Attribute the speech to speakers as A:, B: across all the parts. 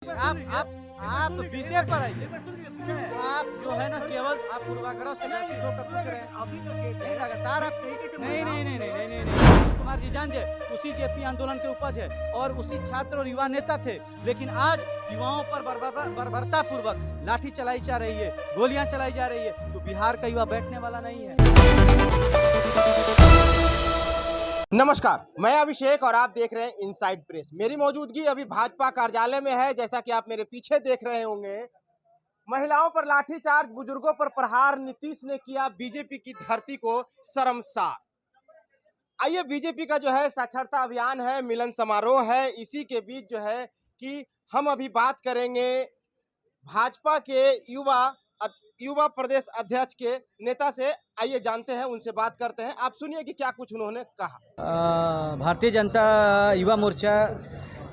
A: आप विषय पर आइए। आप जो है ना केवल आप पूर्वाग्रह से ग्रसित होकर पूछ रहे हैं। नहीं लगातार आप नहीं कुमार जी जान उसी जेपी आंदोलन के उपज है और उसी छात्र और युवा नेता थे, लेकिन आज युवाओं पर बर्बरता पूर्वक लाठी चलाई जा रही है, गोलियां चलाई जा रही है, तो बिहार का युवा बैठने वाला नहीं है।
B: नमस्कार, मैं अभिषेक और आप देख रहे हैं इनसाइड प्रेस। मेरी मौजूदगी अभी भाजपा कार्यालय में है। जैसा कि आप मेरे पीछे देख रहे होंगे, महिलाओं पर लाठीचार्ज, बुजुर्गों पर प्रहार नीतीश ने किया, बीजेपी की धरती को शर्मसार। आइए, बीजेपी का जो है साक्षरता अभियान है, मिलन समारोह है, इसी के बीच जो है कि हम अभी बात करेंगे भाजपा के युवा प्रदेश अध्यक्ष के नेता से। आइए जानते हैं, उनसे बात करते हैं। आप सुनिए कि क्या कुछ उन्होंने कहा।
A: भारतीय जनता युवा मोर्चा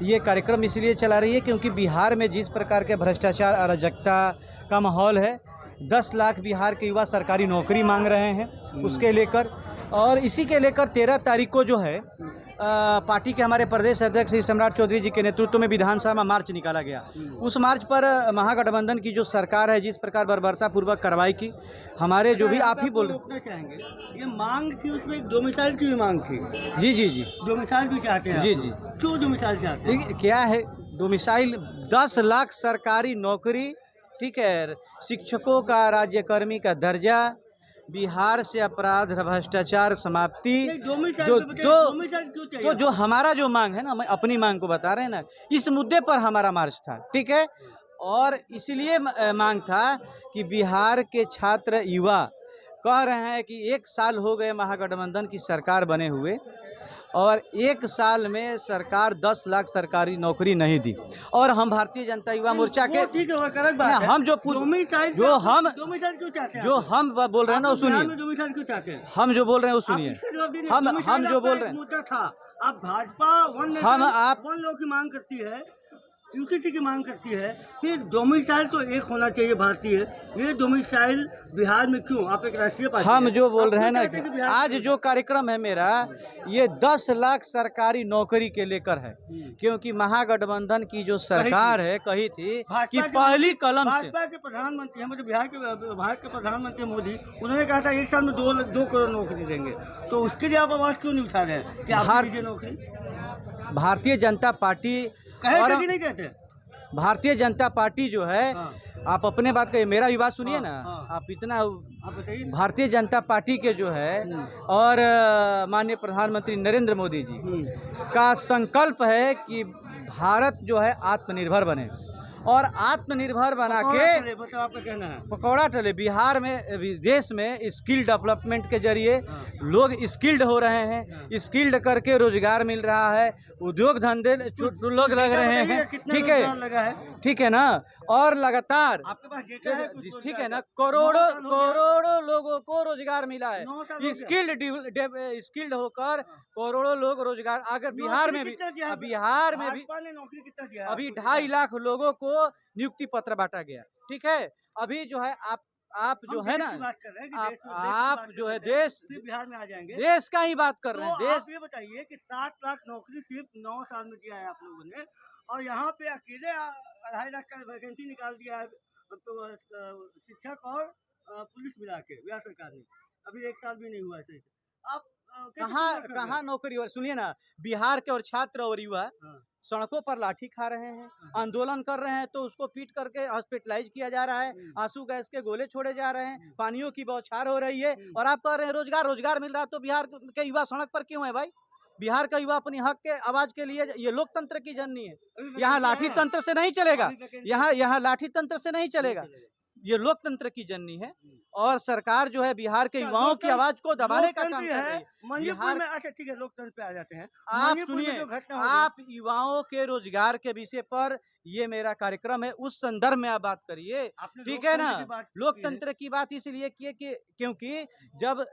A: ये कार्यक्रम इसलिए चला रही है क्योंकि बिहार में जिस प्रकार के भ्रष्टाचार अराजकता का माहौल है, 10 लाख बिहार के युवा सरकारी नौकरी मांग रहे हैं, उसके लेकर और इसी के लेकर 13 तारीख को जो है पार्टी के हमारे प्रदेश अध्यक्ष श्री सम्राट चौधरी जी के नेतृत्व में विधानसभा में मार्च निकाला गया। उस मार्च पर महागठबंधन की जो सरकार है जिस प्रकार बर्बरता पूर्वक कार्रवाई की, हमारे जो भी आप ही बोल रहे
C: चाहेंगे, ये मांग थी, उसमें डोमिसाइल की भी मांग थी।
A: जी जी जी,
C: डोमिसाइल भी चाहते हैं।
A: जी जी,
C: क्यों डोमिसाइल चाहते हैं?
A: क्या है डोमिसाइल? 10 लाख सरकारी नौकरी, ठीक है, शिक्षकों का, राज्यकर्मी का दर्जा, बिहार से अपराध भ्रष्टाचार समाप्ति, जो हमारा जो मांग है ना, मैं अपनी मांग को बता रहे हैं ना, इस मुद्दे पर हमारा मार्च था, ठीक है। और इसलिए मांग था कि बिहार के छात्र युवा कह रहे हैं कि 1 साल हो गए महागठबंधन की सरकार बने हुए और 1 साल में सरकार 10 लाख सरकारी नौकरी नहीं दी। और हम भारतीय जनता युवा मोर्चा के हम जो हम बोल रहे हैं ना, सुनिए, हम जो बोल रहे हैं वो सुनिए, हम जो बोल रहे हैं
C: था। अब भाजपा वन लोग की मांग करती है, यूसीसी की मांग करती है, फिर डोमिसाइल तो एक होना चाहिए भारतीय। ये डोमिसाइल बिहार में क्यों? आप एक राष्ट्रीय पार्टी
A: हम जो बोल रहे हैं ना, आज जो कार्यक्रम है मेरा, ये 10 लाख सरकारी नौकरी के लेकर है, क्योंकि महागठबंधन की जो सरकार है कही थी कि पहली कलम से
C: भाजपा के प्रधानमंत्री, हमारे भारत के प्रधानमंत्री मोदी, उन्होंने कहा था 1 साल में 2 करोड़ नौकरी देंगे, तो उसके लिए आप आवाज क्यों नहीं उठा रहे हैं कि आप दीजिए नौकरी?
A: भारतीय जनता पार्टी
C: और नहीं कहते,
A: भारतीय जनता पार्टी जो है, आप अपने बात कहिए, मेरा भी बात सुनिए ना। आप इतना
C: आप बताइए।
A: भारतीय जनता पार्टी के जो है और माननीय प्रधानमंत्री नरेंद्र मोदी जी का संकल्प है कि भारत जो है आत्मनिर्भर बने और आत्मनिर्भर बना के
C: आपका कहना है
A: पकौड़ा टले। बिहार में, देश में स्किल डेवलपमेंट के जरिए लोग स्किल्ड हो रहे हैं, स्किल्ड करके रोजगार मिल रहा है, उद्योग धंधे लोग लग रहे हैं, ठीक है ना। और लगातार
C: आपके पास डेटा है,
A: ठीक है ना, करोड़ों लोगों को रोजगार मिला है। स्किल्ड होकर करोड़ों लोग रोजगार, अगर बिहार में भी
C: नौकरी कितना दिया?
A: अभी 2.5 लाख लोगों को नियुक्ति पत्र बांटा गया, ठीक है। अभी जो है आप जो है ना, आप जो है देश
C: बिहार में आ जाएंगे,
A: देश का ही बात कर रहे हैं। देश,
C: ये बताइए कि 7 लाख नौकरी सिर्फ 9 साल में दिया है आप लोगों ने, और यहाँ पे अकेले 2.5 लाख का वैकेंसी निकाल दिया है, तो शिक्षक और पुलिस मिला के बिहार सरकार ने। अभी 1 साल भी नहीं हुआ है। आप
A: कहाँ नौकरी? और सुनिए ना, बिहार के और छात्र और युवा सड़कों पर लाठी खा रहे हैं, आंदोलन कर रहे हैं, तो उसको पीट करके हॉस्पिटलाइज किया जा रहा है, आंसू गैस के गोले छोड़े जा रहे हैं, पानियों की बौछार हो रही है, और आप कह रहे हैं रोजगार मिल रहा है। तो बिहार के युवा सड़क पर क्यों है भाई? बिहार का युवा अपनी हक के आवाज के लिए, ये लोकतंत्र की जननी है, यहाँ लाठी तंत्र से नहीं चलेगा, यहाँ लाठी तंत्र से नहीं चलेगा, ये लोकतंत्र की जननी है। और सरकार जो है बिहार के युवाओं की आवाज को दबाने का काम कर रही है।
C: बिहार में, अच्छा ठीक है, लोकतंत्र पे आ जाते हैं।
A: आप सुनिए, आप युवाओं के रोजगार के विषय पर ये मेरा कार्यक्रम है, उस संदर्भ में आप बात करिए, ठीक है ना। लोकतंत्र की बात इसलिए की कि क्योंकि जब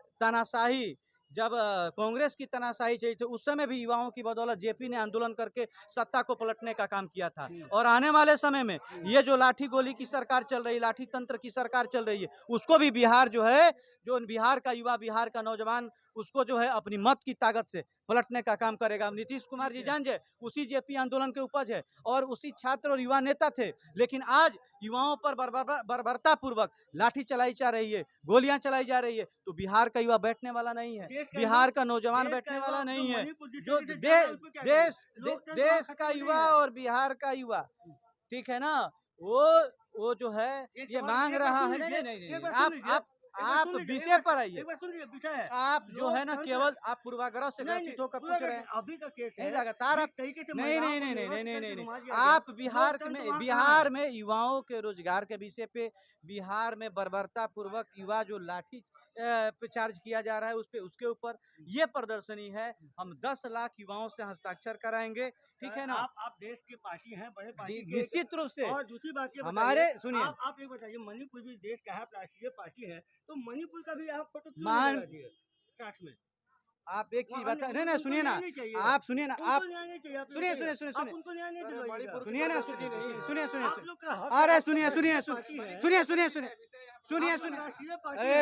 A: कांग्रेस की तनाशाही चाहिए थी, उस समय भी युवाओं की बदौलत जेपी ने आंदोलन करके सत्ता को पलटने का काम किया था। और आने वाले समय में ये जो लाठी गोली की सरकार चल रही है, लाठी तंत्र की सरकार चल रही है, उसको भी बिहार जो है, जो बिहार का युवा, बिहार का नौजवान उसको जो है अपनी मत की ताकत से पलटने का काम करेगा। नीतीश कुमार जी जान जाए उसी जेपी आंदोलन के उपज है और उसी छात्र और युवा नेता थे, लेकिन आज युवाओं पर बर्बरता पूर्वक लाठी चलाई जा रही है, गोलियां चलाई जा रही है, तो बिहार का युवा बैठने वाला नहीं है, बिहार का नौजवान बैठने वाला नहीं है। जो देश का युवा और बिहार का युवा, ठीक है ना, वो जो है ये मांग रहा है। नहीं, आप विषय पर आइए। आप जो है ना केवल आप पूर्वाग्रह से ग्रसित होकर पूछ रहे हैं।
C: अभी का केस
A: नहीं
C: है
A: लगातार आप नहीं आप बिहार में युवाओं के रोजगार के विषय पे बिहार में बर्बरता पूर्वक युवा जो लाठी पे चार्ज किया जा रहा है उसके ऊपर ये प्रदर्शनी है। हम 10 लाख युवाओं से हस्ताक्षर कराएंगे, ठीक है ना।
C: आप देश की पार्टी हैं, बड़े पार्टी के
A: निश्चित रूप से।
C: और दूसरी बात ये
A: हमारे सुनिए,
C: आप ये बताइए, मणिपुर भी देश का है, राष्ट्रीय पार्टी है, तो मणिपुर का भी यहाँ फोटो क्यों
A: मान-
C: नहीं लगा दिए साथ में?
A: आप एक चीज बता नहीं सुनिए ना, आप सुनिए ना, आप सुनिए
C: सुनिए
A: ना, सुनिए
C: आप लोग का हक
A: अरे
C: है,
A: सुनिए
C: पार्टी है।
A: सुनिए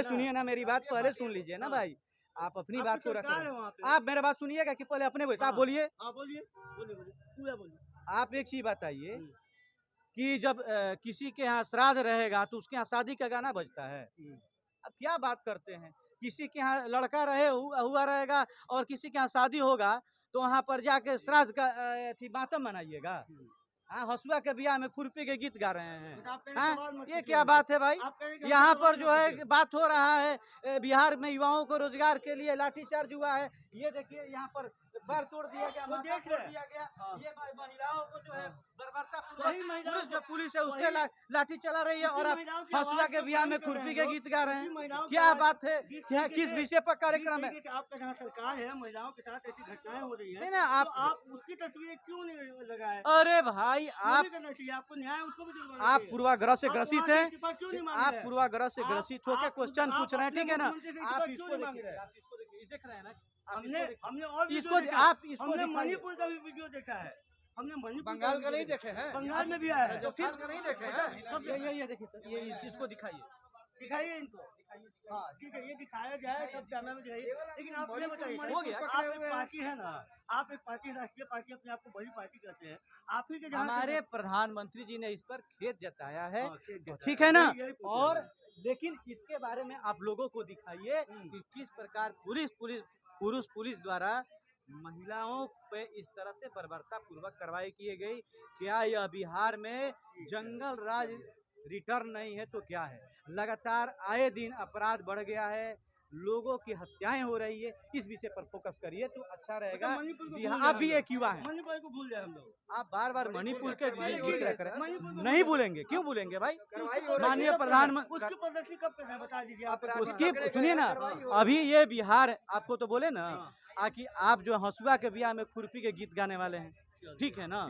A: सुनिए ना, मेरी बात पहले सुन लीजिए ना भाई, आप अपनी बात को रखें। आप मेरा बात सुनिएगा कि पहले अपने बोलिए। आप बोलिए,
C: बोलिए।
A: आप एक चीज बताइए कि जब किसी के यहाँ श्राद्ध रहेगा तो उसके यहाँ शादी का गाना बजता है। अब क्या बात करते हैं, किसी के यहाँ लड़का हुआ रहेगा और किसी के यहाँ शादी होगा तो वहाँ पर जाके श्राद्ध का मातम मनाइएगा। हाँ, हसुआ के बियाह में खुरपी के गीत गा रहे हैं। हाँ, ये क्या बात है भाई। यहाँ पर जो है बात हो रहा है बिहार में युवाओं को रोजगार के लिए लाठीचार्ज हुआ है। ये देखिए यहाँ पर बार तोड़ दिया गया, माथा तोड़ दिया गया। ये महिलाओं को जो है बर्बरता जो पुलिस है उससे लाठी चला रही है और आप हसुआ के बियाह में खुरपी के गीत गा रहे हैं। क्या बात है, क्या किस विषय पर कार्यक्रम है?
C: आपका जहाँ सरकार है, महिलाओं के साथ ऐसी घटनाएं हो रही है,
A: नहीं ना,
C: आप उसकी तस्वीरें क्यों नहीं लगाए?
A: अरे भाई
C: आपको न्याय उसको भी
A: आप पूर्वाग्रह से ग्रसित हैं, आप
C: हैं,
A: पूर्वाग्रह से ग्रसित होकर क्वेश्चन पूछ रहे हैं, ठीक है ना। आप
C: इसको
A: देख रहे हैं ना,
C: हमने और
A: इसको आप
C: हमने मणिपुर का भी वीडियो देखा है, हमने मणिपुर
B: बंगाल का नहीं देखे हैं,
C: बंगाल में भी आया है,
B: राजस्थान का नहीं देखे हैं।
A: ये देखिए, ये इसको दिखाइए,
C: दिखाइए इनको। हाँ ठीक है, ये दिखाया जाए तब कैमरा में दिखाइए। लेकिन आप ये बताइए,
A: हो गया,
C: आप एक पार्टी है ना, आप एक पार्टी, राष्ट्रीय पार्टी, अपने आप को बड़ी पार्टी कहते हैं, आप ही के
A: हमारे प्रधानमंत्री जी ने इस पर खेद जताया है,
C: हाँ,
A: ठीक है ना। और लेकिन इसके बारे में आप लोगों को दिखाइए कि किस प्रकार पुरुष द्वारा महिलाओं पे इस तरह से बर्बरता पूर्वक कार्रवाई की गई। क्या यह बिहार में जंगल राज रिटर्न नहीं है तो क्या है? लगातार आए दिन अपराध बढ़ गया है, लोगों की हत्याएं हो रही है। इस विषय पर फोकस करिए तो अच्छा रहेगा। आप भी एक युवा हैं,
C: मणिपुर को भूल जाए हम लोग।
A: आप बार मणिपुर के जिक्र करें, नहीं भूलेंगे, क्यों भूलेंगे भाई। माननीय प्रधानमंत्री
C: उसकी प्रदर्शनी कब करना है बता दीजिए आप।
A: उसकी सुनिए ना, अभी ये बिहार आपको तो बोले ना कि आप जो हसुआ के बियाह में खुरपी के गीत गाने वाले हैं, ठीक है ना।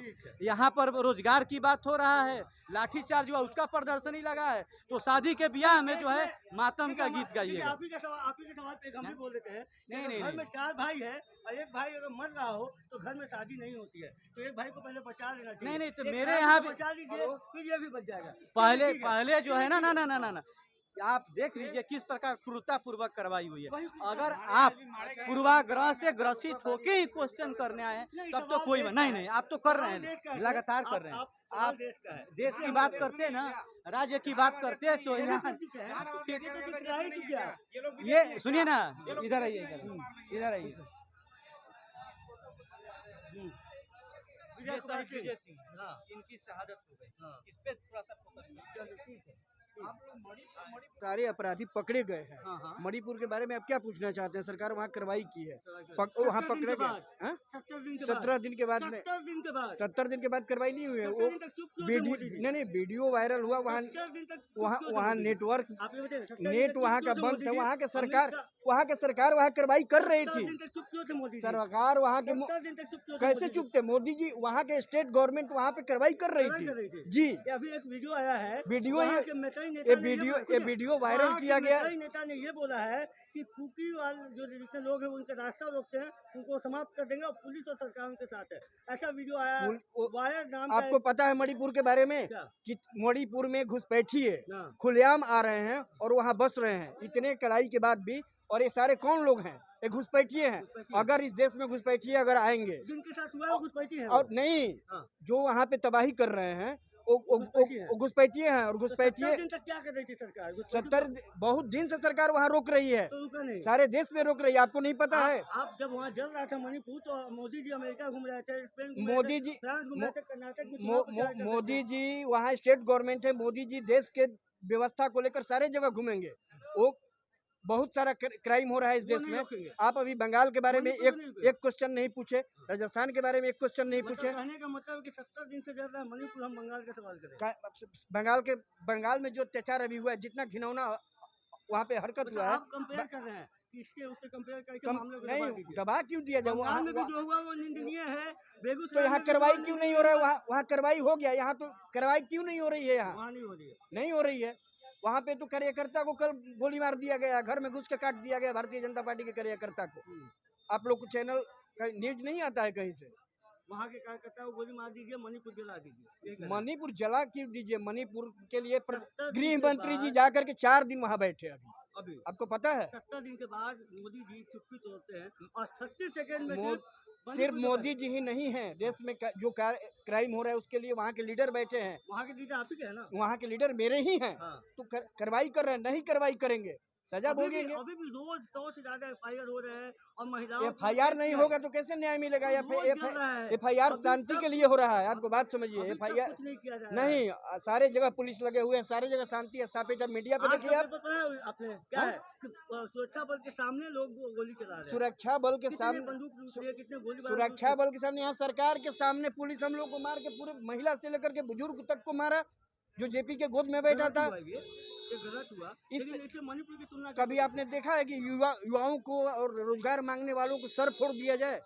A: यहाँ पर रोजगार की बात हो रहा है, लाठीचार्ज हुआ उसका प्रदर्शनी लगा है, तो शादी के ब्याह में जो है मातम का गीत गाइएगा।
C: आप ही के सवाल पे हम भी बोल देते हैं,
A: नहीं
C: घर में 4 भाई है और एक भाई अगर मर रहा हो तो घर में शादी नहीं होती है, तो एक भाई को पहले बचा लेना चाहिए।
A: नहीं तो मेरे यहाँ भी
C: बचा लीजिए, फिर ये भी बच जाएगा।
A: पहले जो है ना आप देख लीजिए किस प्रकार क्रूरता पूर्वक कार्रवाई हुई है। अगर आप पूर्वाग्रह से ग्रसित होके ही क्वेश्चन करने आए तब तो कोई नहीं, आप तो कर रहे हैं, लगातार कर रहे हैं। आप देश की बात करते हैं ना, राज्य की बात करते हैं तो यहाँ ये सुनिए ना, इधर आइए, इधर आइए। विजय सिंह, इनकी शहादत हो गई, इस पे थोड़ा सा फोकस।
D: सारे अपराधी पकड़े गए हैं। मणिपुर के बारे में आप क्या पूछना चाहते हैं? सरकार वहाँ कार्रवाई की है, वहाँ पकड़े गए 17 दिन के बाद। 70 दिन के बाद कार्रवाई नहीं हुई है। वो नहीं वीडियो वायरल हुआ, वहाँ नेटवर्क नेट वहाँ का बंद था। वहाँ के सरकार वहाँ कार्रवाई कर रही थी। सरकार वहाँ के कैसे चुप थे? मोदी जी वहाँ के स्टेट गवर्नमेंट वहाँ पे कार्रवाई कर रही थी जी।
C: अभी एक वीडियो आया है,
D: ये वीडियो वायरल किया गया।
C: नेता ने ये बोला है कि कुकी वाले जो जितने लोग हैं उनका रास्ता रोकते हैं, उनको समाप्त कर देंगे और पुलिस और सरकार उनके साथ है। ऐसा वीडियो आया है। वायर नाम
D: आपको पता है मणिपुर के बारे में कि मणिपुर में घुसपैठी है, खुलेआम आ रहे हैं और वहाँ बस रहे हैं। इतने कड़ाई के बाद भी और ये सारे कौन लोग हैं? ये घुसपैठिए हैं। अगर इस देश में घुसपैठिए अगर आएंगे
C: जिनके साथ हुआ है वो घुसपैठी है
D: और नहीं,
C: हाँ।
D: जो वहाँ पे तबाही कर रहे हैं वो घुसपैठिए हैं। और घुसपैठिए
C: 70 दिन तक क्या कर रही थी सरकार?
D: 70 बहुत दिन से सरकार वहाँ रोक रही है,
C: तो रुका नहीं।
D: सारे देश में रोक रही है, आपको नहीं पता है?
C: आप जब वहाँ जल रहा था मणिपुर तो मोदी जी अमेरिका घूम रहे थे, स्पेन घूम
D: मोदी
C: रहे थे,
D: जी
C: फ्रांस घूम रहे थे, कर्नाटक में चुनाव प्रचार कर रहे थे।
D: मोदी जी वहाँ स्टेट गवर्नमेंट है, मोदी जी देश के व्यवस्था को लेकर सारे जगह घूमेंगे। वो बहुत सारा क्राइम हो रहा है इस
C: वो
D: देश
C: नहीं
D: में।
C: रोकेंगे।
D: आप अभी बंगाल के बारे में
C: मणिपुर को नहीं रोकेंगे।
D: एक क्वेश्चन नहीं पूछे, राजस्थान के बारे में एक क्वेश्चन नहीं
C: मतलब
D: पूछे।
C: कहने का मतलब है कि 70 दिन से जल रहा है मणिपुर, हम बंगाल का सवाल करें।
D: बंगाल में जो अत्याचार अभी हुआ है, जितना घिनौना वहाँ पे हरकत
C: मतलब
D: हुआ है,
C: आप कंपेयर कर रहे हैं कि इसके उससे कंपेयर करके मामले को दबा
D: नहीं
C: दीजिए।
D: दबा क्यों दिया जाए?
C: बंगाल में भी जो हुआ वो निंदनीय है,
D: तो
C: बेगूसराय
D: यहाँ
C: में भी
D: कार्रवाई
C: जो
D: क्यों
C: हुआ
D: नहीं हो रहा है? वहाँ कार्रवाई हो गया, यहाँ तो कार्रवाई क्यों नहीं हो रही है? यहाँ
C: वहाँ नहीं हो रही है।
D: नहीं हो रही है। वहाँ पे तो कार्यकर्ता को कल गोली मार दिया गया, घर में घुस के काट दिया गया भारतीय जनता पार्टी के कार्यकर्ता को। आप लोग को चैनल न्यूज नहीं आता है कहीं से?
C: वहाँ के कार्यकर्ता को गोली मार दीजिए, मणिपुर जला दीजिए।
D: मणिपुर जला क्यों दीजिए? मणिपुर के लिए
C: 70 दिन
D: गृह
C: के
D: मंत्री जी
C: बाद-
D: जाकर के 4 दिन वहाँ बैठे
C: अभी
D: आपको पता है?
C: 70 दिन के बाद मोदी जी चुप्पी तोड़ते हैं और 36 सेकंड में
D: सिर्फ मोदी जी ही नहीं है, देश में जो क्राइम हो रहा है उसके लिए वहाँ के लीडर बैठे हैं।
C: वहाँ के लीडर आप ही के है ना?
D: वहाँ के लीडर मेरे ही हैं।
C: हाँ।
D: तो कार्रवाई कर रहे हैं, नहीं कार्रवाई करेंगे सजा
C: अभी
D: भोगेंगे।
C: भी रोज 100 से ज्यादा FIR हो रहे हैं और महिलाओं
D: FIR नहीं होगा तो कैसे न्याय मिलेगा? FIR शांति के लिए हो रहा है, आपको बात समझिए। FIR
C: कुछ नहीं किया जा रहा
D: नहीं, सारे जगह पुलिस लगे हुए हैं, सारे जगह शांति स्थापित है। मीडिया पे देखिए आप,
C: आपने क्या है कि सुरक्षा बल के सामने लोग गोली चला रहे हैं।
D: सुरक्षा बल के
C: कितने
D: सामने,
C: बंदूक लूट रही है, कितने गोली
D: सुरक्षा बल के सामने, यहाँ सरकार के सामने पुलिस हम लोग को मार के पूरे महिला से लेकर के बुजुर्ग तक को मारा, जो जेपी के गोद में बैठा था।
C: ये गलत हुआ। लेकिन इससे मणिपुर की तुलना
D: कभी आपने देखा है कि युवाओं को और रोजगार मांगने वालों को सर फोड़ दिया जाए?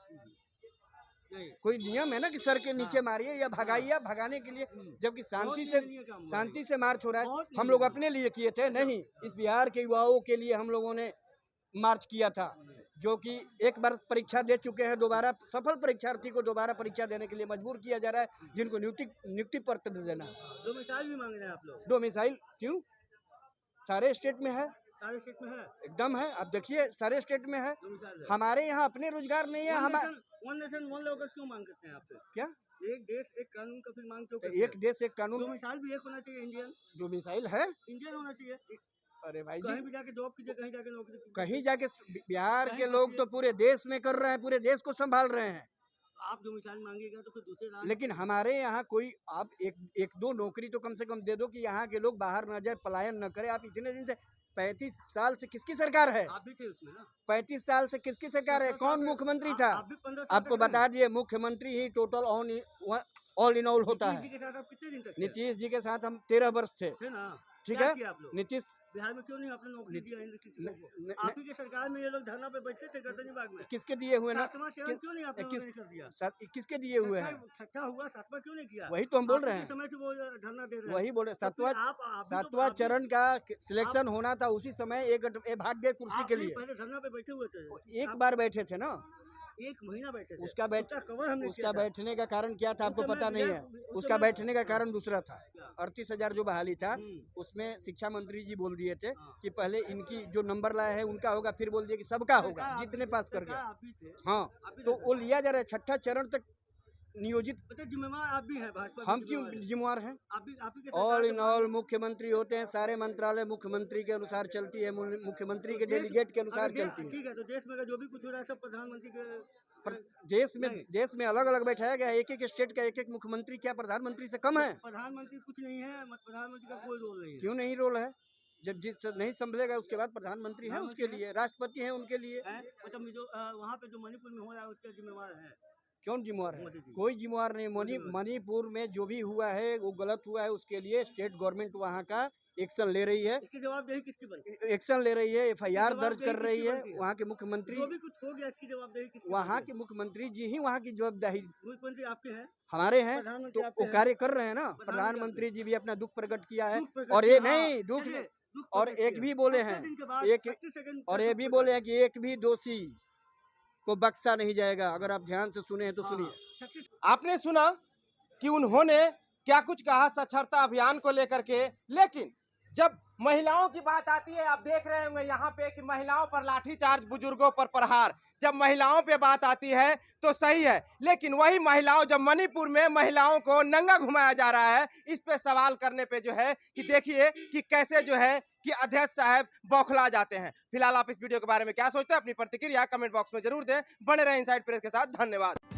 C: नहीं।
D: कोई नियम है ना कि सर के नीचे मारिए या भगाइए, भगाने के लिए, जबकि शांति से मार्च हो रहा है। हम लोग अपने लिए किए थे नहीं, इस बिहार के युवाओं के लिए हम लोगों ने मार्च किया था, जो कि एक बार परीक्षा दे चुके हैं, दोबारा सफल परीक्षार्थी को दोबारा परीक्षा देने के लिए मजबूर किया जा रहा है, जिनको नियुक्ति पत्र देना।
C: 2 मिसाइल भी मांग रहे हैं आप लोग?
D: 2 मिसाइल क्यों? सारे स्टेट में है,
C: सारे स्टेट में है,
D: एकदम है। आप देखिए सारे स्टेट में है।
C: 2 मिसाइल है।
D: हमारे यहाँ अपने रोजगार नहीं है। हमारे
C: वन नेशन वन लॉ का क्यों मांग करते हैं आपसे?
D: क्या
C: एक देश एक कानून का फिर मांग क्यों करते हैं?
D: एक देश एक
C: 2
D: कानून?
C: मिसाइल भी एक होना चाहिए, इंडियन
D: 2 मिसाइल है।
C: इंडियन होना चाहिए।
D: अरे भाई
C: कहीं
D: जी,
C: भी जाके जॉब कीजिए, कहीं जाके नौकरी कीजिए।
D: कहीं जाके बिहार के लोग तो पूरे देश में कर रहे हैं, पूरे देश को संभाल रहे हैं।
C: आप 2 मिसाइल मांगेगा तो फिर दूसरे राज्य,
D: लेकिन हमारे यहाँ कोई, आप एक दो नौकरी तो कम से कम दे दो कि यहाँ के लोग बाहर न जाए, पलायन न करे। आप इतने दिन से 35 साल से किसकी सरकार है?
C: आप भी थे उसमें ना?
D: 35 साल से किसकी सरकार है? कौन मुख्यमंत्री था?
C: आप भी 15 साल
D: आपको
C: तक
D: बता दिए, मुख्यमंत्री ही टोटल ऑल इन ऑल होता
C: नीतीश जी
D: है।
C: के साथ आप कितने दिन तक थे?
D: नीतीश जी के साथ हम 13 वर्ष थे,
C: थे ना?
D: ठीक
C: क्या
D: है।
C: किया आप लोग?
D: नीतीश
C: बिहार में क्यों नहीं आपने नौकरी दिया इन शिक्षकों को?
D: न-
C: आप ही की सरकार में ये लोग धरना पे बैठते थे गर्दनी बाग में।
D: किसके दिए हुए ना?
C: 7वां चरण क्यों नहीं आप लोगों ने कर दिया?
D: किसके दिए हुए हैं?
C: छठा हुआ, 7वां क्यों नहीं किया?
D: वही तो हम बोल
C: आप
D: रहे
C: ही के
D: हैं,
C: समय से वो धरना दे रहे हैं।
D: वही बोल रहे हैं।
C: तो फिर आप भी तो-
D: 7वां
C: आप भी-
D: चरण का सिलेक्शन होना था, उसी समय एक भाग्य कुर्सी
C: आप
D: के
C: नहीं
D: लिए
C: पहले धरना पे बैठे हुए थे।
D: एक बार बैठे थे ना।
C: 1 महीना बैठे थे।
D: उसका
C: कवर हमने
D: उसका
C: किया था।
D: बैठने का कारण क्या था आपको
C: उस समय
D: पता नहीं है?
C: उस
D: उसका
C: समय-
D: बैठने का कारण दूसरा था।
C: क्या?
D: 38,000 जो बहाली था, उसमें शिक्षा मंत्री जी बोल दिए थे कि पहले इनकी जो नंबर लाया है उनका होगा, फिर बोल दिया कि सबका होगा,
C: सरकार
D: जितने पास कर गया।
C: आप भी थे।
D: हाँ,
C: आप भी
D: तो
C: थे।
D: वो लिया जा रहा है। छठा चरण तक नियोजित
C: पता है, जिम्मेवार आप भी हैं, भाजपा के
D: हम क्यों
C: जिम्मेवार हैं।
D: जिम्मेवार हैं?
C: आप ही के
D: ऑल
C: सरकार
D: इन
C: के
D: ऑल
C: बाद-
D: मुख्यमंत्री होते हैं, सारे मंत्रालय मुख्यमंत्री के अनुसार चलती है, मुख्यमंत्री के
C: देश-
D: डेलीगेट के अनुसार
C: अगर
D: चलती है।
C: ठीक है, तो देश में अगर जो भी कुछ हो रहा है सब प्रधानमंत्री के
D: पर देश
C: नहीं।
D: में अलग अलग बैठाया गया है। एक स्टेट का एक मुख्यमंत्री, क्या प्रधानमंत्री से कम है?
C: प्रधानमंत्री कुछ नहीं है, प्रधानमंत्री का कोई रोल नहीं है।
D: क्यों नहीं रोल है? जब जिस नहीं संभलेगा उसके बाद प्रधानमंत्री है उसके लिए, राष्ट्रपति है उनके लिए।
C: है? मतलब जो वहाँ पे जो मणिपुर में हो रहा है उसका जिम्मेवार है।
D: कौन जिम्मेवार है?
C: मोदी जी।
D: कोई जिम्मेवार नहीं। मणिपुर में जो भी हुआ है वो गलत हुआ है, उसके लिए स्टेट गवर्नमेंट वहाँ का एक्शन ले रही है।
C: इसकी जवाबदेही किसकी बनती है?
D: एक्शन ले रही है, FIR दर्ज कर रही है।
C: बनती है?
D: वहाँ के मुख्यमंत्री,
C: जो भी कुछ हो गया इसकी जवाबदेही किसकी
D: वहाँ
C: बनती
D: के मुख्यमंत्री जी ही वहाँ की जवाबदेही
C: है? मुख्यमंत्री आपके हैं,
D: हमारे हैं,
C: प्रधानमंत्री
D: तो
C: आपके
D: वो
C: हैं।
D: कार्य कर रहे हैं ना।
C: प्रधानमंत्री
D: प्रधानमंत्री जी भी अपना दुख प्रकट किया है,
C: दुख प्रकट
D: और ये
C: किया,
D: नहीं दुख
C: चलिए, दुख
D: और
C: प्रकट
D: एक
C: किया।
D: भी बोले
C: 70
D: हैं,
C: दिन के बाद
D: एक
C: 36 सेकंड
D: और
C: का
D: ये
C: दुख
D: भी
C: प्रकट
D: बोले हैं कि एक भी दोषी को बख्शा नहीं जाएगा। अगर आप ध्यान से सुने हैं तो
C: हाँ,
D: सुनिए।
C: 36
B: आपने सुना कि उन्होंने क्या कुछ कहा साक्षरता अभियान को लेकर के, लेकिन जब महिलाओं की बात आती है, आप देख रहे होंगे यहाँ पे कि महिलाओं पर लाठीचार्ज, बुजुर्गों पर प्रहार। जब महिलाओं पे बात आती है तो सही है, लेकिन वही महिलाओं, जब मणिपुर में महिलाओं को नंगा घुमाया जा रहा है, इस पे सवाल करने पे जो है कि देखिए कि कैसे जो है कि अध्यक्ष साहब बौखला जाते हैं। फिलहाल आप इस वीडियो के बारे में क्या सोचते हैं, अपनी प्रतिक्रिया कमेंट बॉक्स में जरूर दें। बने रहे इनसाइड प्रेस के साथ। धन्यवाद।